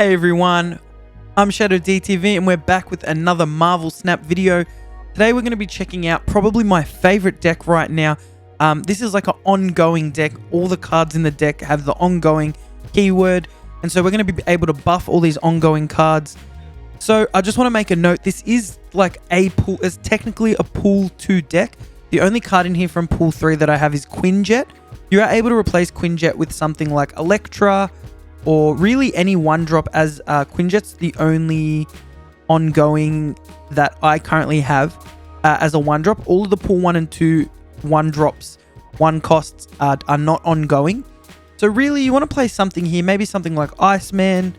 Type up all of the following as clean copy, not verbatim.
Hey everyone, I'm Shadow DTV and we're back with another Marvel Snap video. Today we're going to be checking out probably my favorite deck right now. This is like an ongoing deck. All the cards in the deck have the ongoing keyword, and so we're going to be able to buff all these ongoing cards. So I just want to make a note, this is like a pool, it's technically a pool 2 deck. The only card in here from pool 3 that I have is Quinjet. You are able to replace Quinjet with something like Elektra, or really any one drop, as Quinjet's the only ongoing that I currently have as a one drop. All of the pool 1 and 2 one drops, one costs are not ongoing. So really you want to play something here, maybe something like Iceman,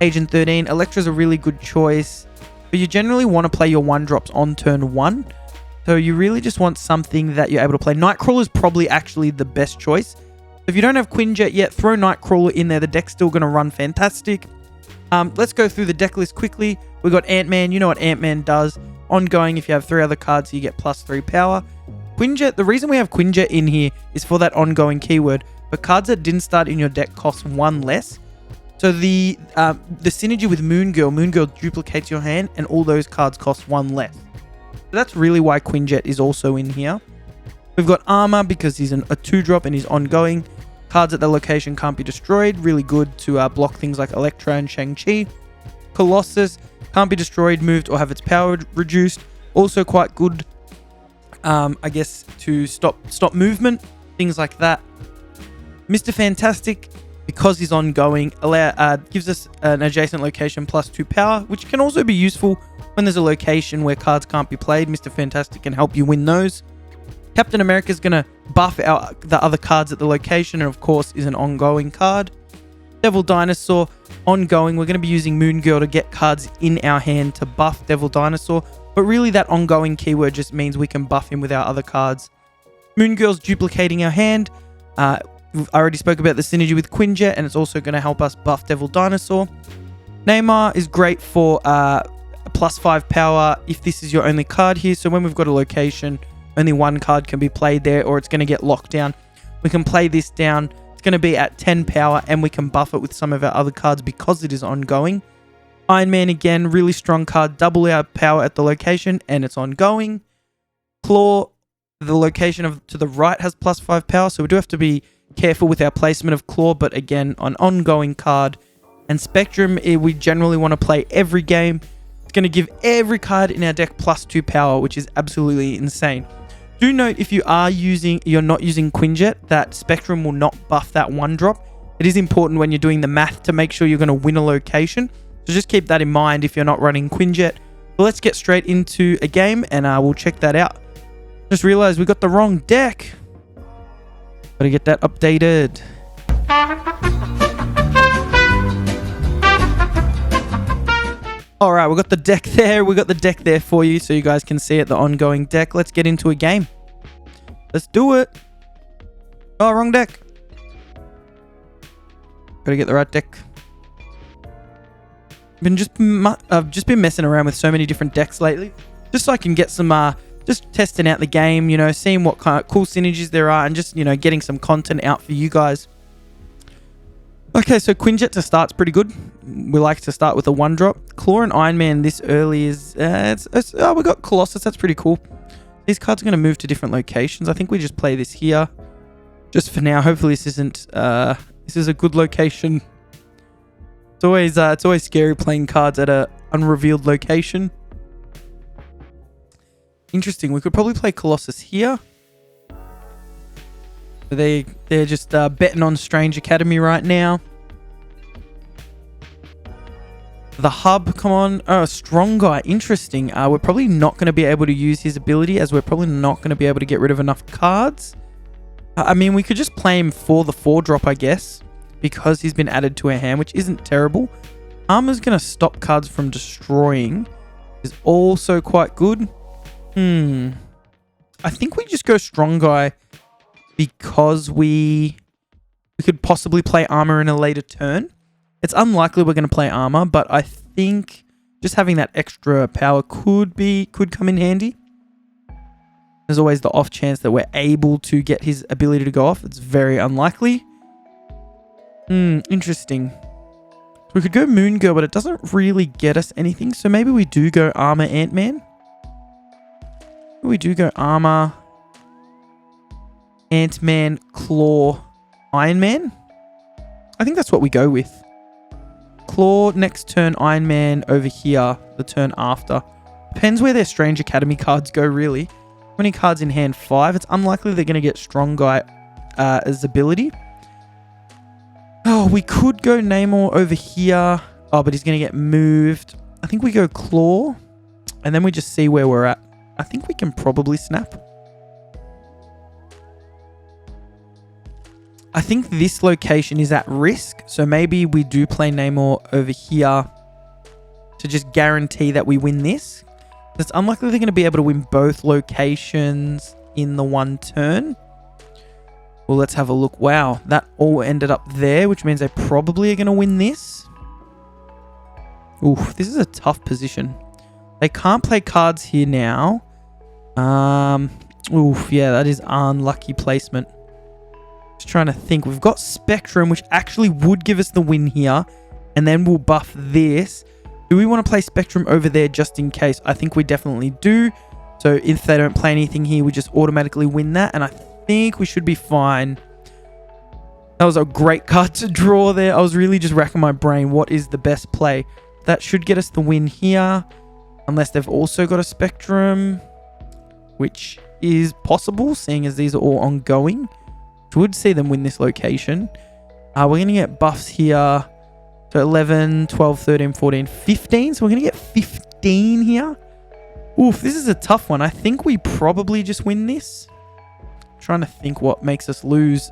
Agent 13. Elektra's a really good choice, but you generally want to play your one drops on turn 1. So you really just want something that you're able to play. Nightcrawler is probably actually the best choice. If you don't have Quinjet yet, throw Nightcrawler in there. The deck's still going to run fantastic. Let's go through the deck list quickly. We've got Ant-Man. You know what Ant-Man does. Ongoing, if you have 3 other cards, you get +3 power. Quinjet, the reason we have Quinjet in here is for that ongoing keyword. But cards that didn't start in your deck cost 1 less. So the synergy with Moon Girl duplicates your hand, and all those cards cost 1 less. So that's really why Quinjet is also in here. We've got Armor because he's a 2-drop and he's ongoing. Cards at the location can't be destroyed. Really good to block things like Elektra and Shang-Chi. Colossus can't be destroyed, moved, or have its power reduced. Also quite good, I guess, to stop movement, things like that. Mr. Fantastic, because he's ongoing, gives us an adjacent location +2 power, which can also be useful when there's a location where cards can't be played. Mr. Fantastic can help you win those. Captain America is going to buff out the other cards at the location, and of course is an ongoing card. Devil Dinosaur, ongoing. We're going to be using Moon Girl to get cards in our hand to buff Devil Dinosaur, but really that ongoing keyword just means we can buff him with our other cards. Moon Girl's duplicating our hand. I already spoke about the synergy with Quinjet, and it's also going to help us buff Devil Dinosaur. Neymar is great for +5 power if this is your only card here. So when we've got a location, only one card can be played there, or it's going to get locked down. We can play this down. It's going to be at 10 power, and we can buff it with some of our other cards because it is ongoing. Iron Man, again, really strong card. Double our power at the location, and it's ongoing. Claw, the location to the right has +5 power, so we do have to be careful with our placement of Claw, but again, an ongoing card. And Spectrum, we generally want to play every game. It's going to give every card in our deck +2 power, which is absolutely insane. Do note, if you're not using Quinjet, that Spectrum will not buff that one drop. It is important when you're doing the math to make sure you're going to win a location. So just keep that in mind if you're not running Quinjet. But let's get straight into a game, and we'll check that out. Just realized we got the wrong deck. Gotta get that updated. All right, we got the deck there. We got the deck there for you so you guys can see it, the ongoing deck. Let's get into a game. Let's do it. Oh, wrong deck. Gotta get the right deck. I've just been messing around with so many different decks lately, just so I can get some, just testing out the game, you know, seeing what kind of cool synergies there are, and just, you know, getting some content out for you guys. Okay, so Quinjet to start's pretty good. We like to start with a 1-drop. Claw and Iron Man this early is... we got Colossus. That's pretty cool. These cards are going to move to different locations. I think we just play this here. Just for now. Hopefully this isn't... this is a good location. It's always scary playing cards at a unrevealed location. Interesting. We could probably play Colossus here. They're just betting on Strange Academy right now. The Hub, come on. Oh, Strong Guy. Interesting. We're probably not going to be able to use his ability, as we're probably not going to be able to get rid of enough cards. I mean, we could just play him for the 4-drop, I guess, because he's been added to our hand, which isn't terrible. Armor's going to stop cards from destroying. Is also quite good. I think we just go Strong Guy, because we could possibly play Armor in a later turn. It's unlikely we're going to play Armor, but I think just having that extra power could come in handy. There's always the off chance that we're able to get his ability to go off. It's very unlikely. Interesting. So we could go Moon Girl, but it doesn't really get us anything. So maybe we do go Armor Ant-Man. We do go Armor Ant-Man, Claw, Iron Man. I think that's what we go with. Claw next turn, Iron Man over here the turn after. Depends where their Strange Academy cards go, really. How many cards in hand? 5. It's unlikely they're going to get Strong Guy as ability. Oh, we could go Namor over here. Oh, but he's going to get moved. I think we go Claw. And then we just see where we're at. I think we can probably snap. I think this location is at risk. So maybe we do play Namor over here to just guarantee that we win this. It's unlikely they're going to be able to win both locations in the one turn. Well, let's have a look. Wow, that all ended up there, which means they probably are going to win this. Oof, this is a tough position. They can't play cards here now. Oof, yeah, that is unlucky placement. Just trying to think. We've got Spectrum, which actually would give us the win here. And then we'll buff this. Do we want to play Spectrum over there just in case? I think we definitely do. So if they don't play anything here, we just automatically win that. And I think we should be fine. That was a great card to draw there. I was really just racking my brain. What is the best play? That should get us the win here. Unless they've also got a Spectrum, which is possible, seeing as these are all ongoing. Which would see them win this location. We're going to get buffs here. So 11, 12, 13, 14, 15. So we're going to get 15 here. Oof, this is a tough one. I think we probably just win this. Trying to think what makes us lose.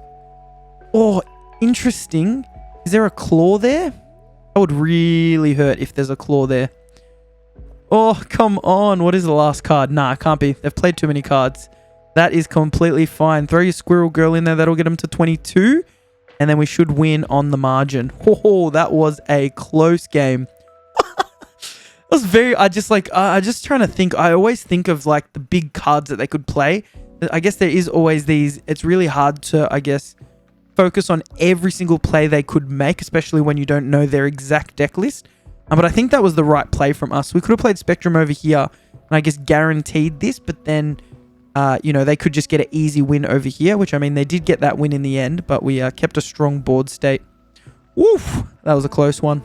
Oh, interesting. Is there a Claw there? That would really hurt if there's a Claw there. Oh, come on. What is the last card? Nah, it can't be. They've played too many cards. That is completely fine. Throw your Squirrel Girl in there. That'll get them to 22. And then we should win on the margin. Oh, that was a close game. It was very... I just trying to think. I always think of like the big cards that they could play. I guess there is always these... It's really hard to, I guess, focus on every single play they could make, especially when you don't know their exact deck list. But I think that was the right play from us. We could have played Spectrum over here and I guess guaranteed this, but then... you know, they could just get an easy win over here, which, I mean, they did get that win in the end, but we kept a strong board state. Woof! That was a close one.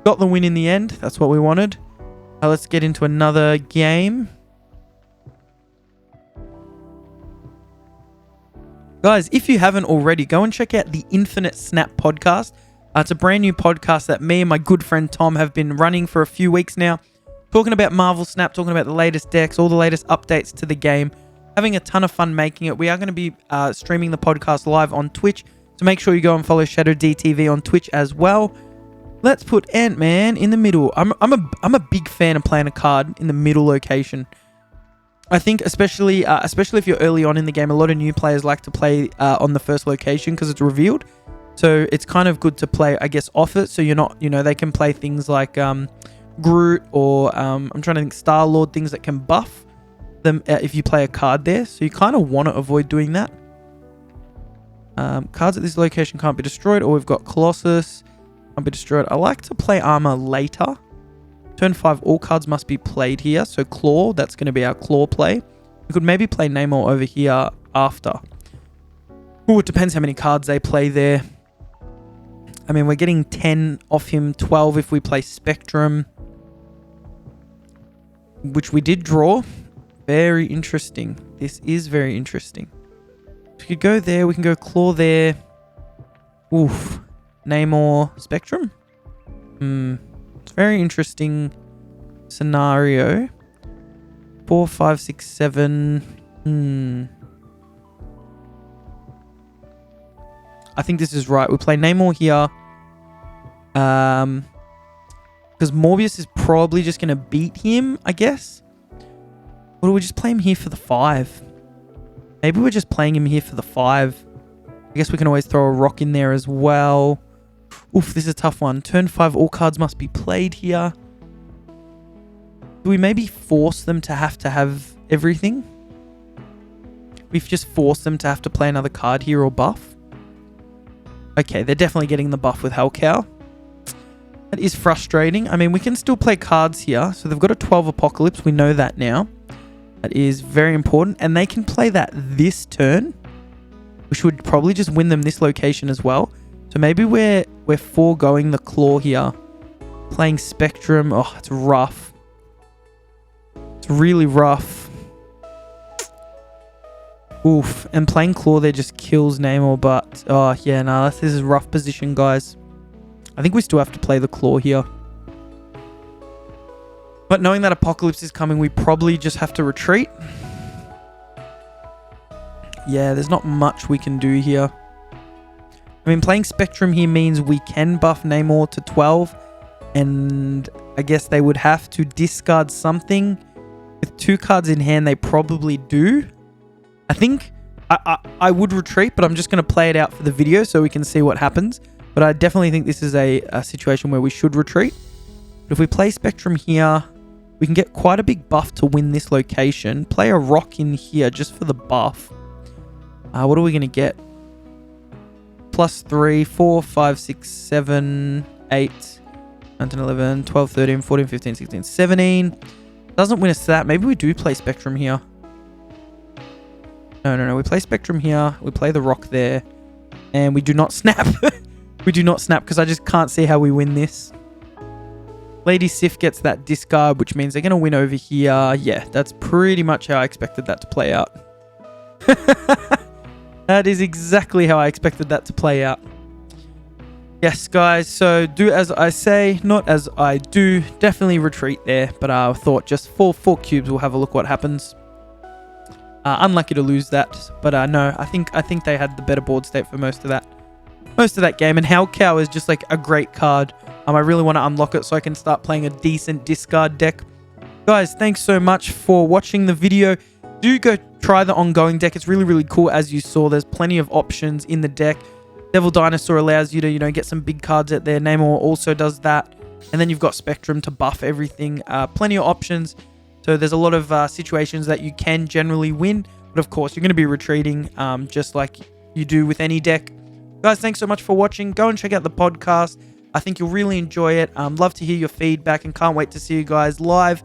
Got the win in the end. That's what we wanted. Let's get into another game. Guys, if you haven't already, go and check out the Infinite Snap podcast. It's a brand new podcast that me and my good friend Tom have been running for a few weeks now. Talking about Marvel Snap, talking about the latest decks, all the latest updates to the game. Having a ton of fun making it. We are going to be streaming the podcast live on Twitch. So make sure you go and follow Shadow DTV on Twitch as well. Let's put Ant-Man in the middle. I'm a big fan of playing a card in the middle location. I think especially if you're early on in the game, a lot of new players like to play on the first location because it's revealed. So it's kind of good to play, I guess, off it. So you're not, you know, they can play things like... Groot or I'm trying to think Star-Lord, things that can buff them if you play a card there. So you kind of want to avoid doing that. Cards at this location can't be destroyed, or we've got Colossus can't be destroyed. I like to play armor later. Turn 5, all cards must be played here. So Claw, that's going to be our Claw play. We could maybe play Namor over here after. Oh, it depends how many cards they play there. I mean, we're getting 10 off him, 12 if we play Spectrum, which we did draw. Very interesting. This is very interesting. We could go there. We can go Claw there. Oof. Namor, Spectrum. It's a very interesting scenario. 4, 5, 6, 7. I think this is right. We play Namor here. Because Morbius is probably just going to beat him, I guess. Or do we just play him here for the 5? Maybe we're just playing him here for the 5. I guess we can always throw a rock in there as well. Oof, this is a tough one. Turn 5, all cards must be played here. Do we maybe force them to have everything? We've just forced them to have to play another card here or buff. Okay, they're definitely getting the buff with Hellcow. That is frustrating. I mean, we can still play cards here. So they've got a 12 Apocalypse. We know that now. That is very important. And they can play that this turn, which would probably just win them this location as well. So maybe we're foregoing the Claw here. Playing Spectrum. Oh, it's rough. It's really rough. Oof. And playing Claw there just kills Namor. But, oh, yeah, no, this is a rough position, guys. I think we still have to play the Claw here. But knowing that Apocalypse is coming, we probably just have to retreat. Yeah, there's not much we can do here. I mean, playing Spectrum here means we can buff Namor to 12. And I guess they would have to discard something. With 2 cards in hand, they probably do. I think I would retreat, but I'm just going to play it out for the video so we can see what happens. But I definitely think this is a situation where we should retreat. But if we play Spectrum here, we can get quite a big buff to win this location. Play a Rock in here just for the buff. What are we going to get? +3, 4, 5, 6, 7, 8, 9, 10, 11, 12, 13, 14, 15, 16, 17. Doesn't win us that. Maybe we do play Spectrum here. No. We play Spectrum here. We play the Rock there. And we do not snap. We do not snap because I just can't see how we win this. Lady Sif gets that discard, which means they're going to win over here. Yeah, that's pretty much how I expected that to play out. That is exactly how I expected that to play out. Yes, guys, so do as I say, not as I do. Definitely retreat there, but I thought just for 4 cubes, we'll have a look what happens. Unlucky to lose that, but no, I think they had the better board state for most of that game, and Hellcow is just like a great card. I really want to unlock it so I can start playing a decent discard deck. Guys, thanks so much for watching the video. Do go try the ongoing deck. It's really, really cool. As you saw, there's plenty of options in the deck. Devil Dinosaur allows you to, get some big cards out there. Namor also does that. And then you've got Spectrum to buff everything. Plenty of options. So there's a lot of situations that you can generally win. But of course, you're going to be retreating just like you do with any deck. Guys, thanks so much for watching. Go and check out the podcast. I think you'll really enjoy it. Love to hear your feedback and can't wait to see you guys live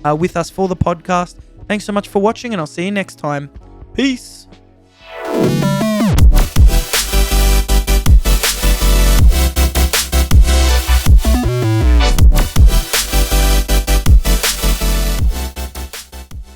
with us for the podcast. Thanks so much for watching, and I'll see you next time. Peace.